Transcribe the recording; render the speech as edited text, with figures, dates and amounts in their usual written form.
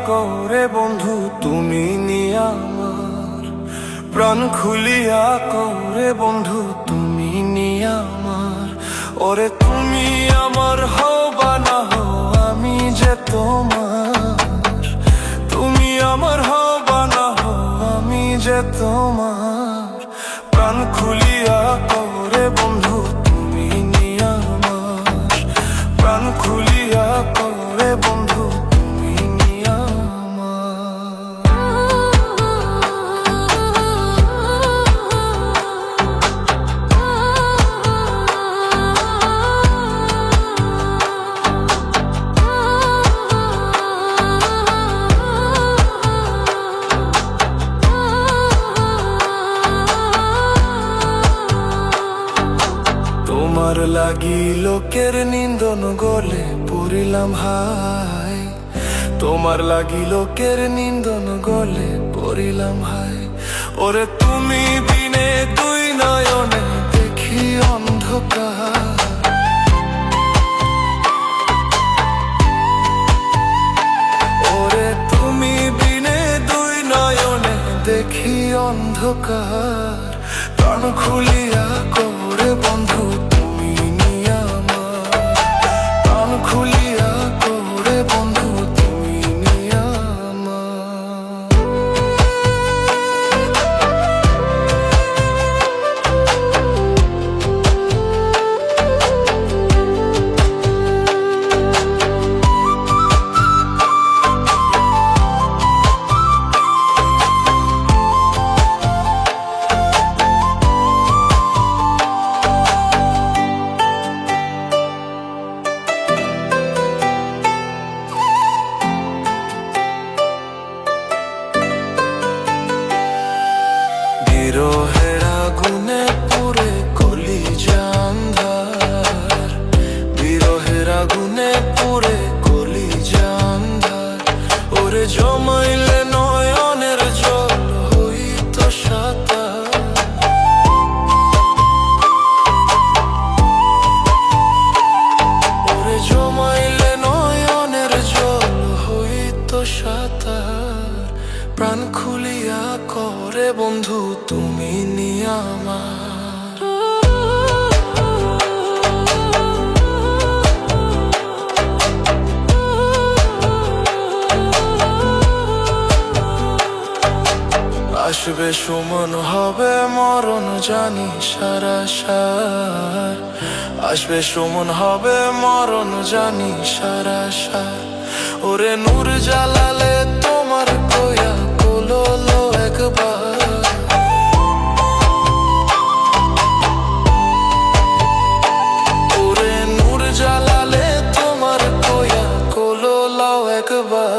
করে বন্ধু তুমি নিয়া আমার, প্রাণ খুলিয়া করে বন্ধু তুমি নিয়া আমার। ওরে তুমি আমার হও বা না হও আমি যে তোমার, তুমি আমার হও বা না হও আমি যে তোমার। প্রাণ খুলিয়া করে বন্ধু তুমি নিয়া আমার, প্রাণ খুলিয়া করে বন্ধু তুমি নিয়া আমার। তোমার লাগি লোকের নিন্দন গলে পড়িলাম হাই, তোমার লাগি লোকের নিন্দন গলে পড়িলাম হাই। ওরে তুমি বিনে দুই নয়নে দেখি অন্ধকার, ওরে তুমি বিনে দুই নয়নে দেখি অন্ধকার। প্রাণ খুলিয়া করে বন্ধু তুমি নিয়া আমার, প্রাণ খুলিয়া করে বন্ধু তুমি নিয়া আমার। বিরহের আগুনে পুড়ে কলিজা আন্ধার, বিরহের আগুনে পুড়ে কলিজা আন্ধার। ওরে জমাইলে নয়নের জল হইত সাঁতার, ওরে জমাইলে নয়নের জল হইত সাঁতার। প্রাণ খুলিয়া করে বন্ধু তুমি নিয়া আমার। আসবে সুমন হবে মরণ জানি সারা সার, আসবে সুমন হবে মরণ জানি সারা সার। ওরে নূর জালালে তোমার কয়া কোলো একবার, ওরে নূর জালালে তোমার কয়া কোলো একবার।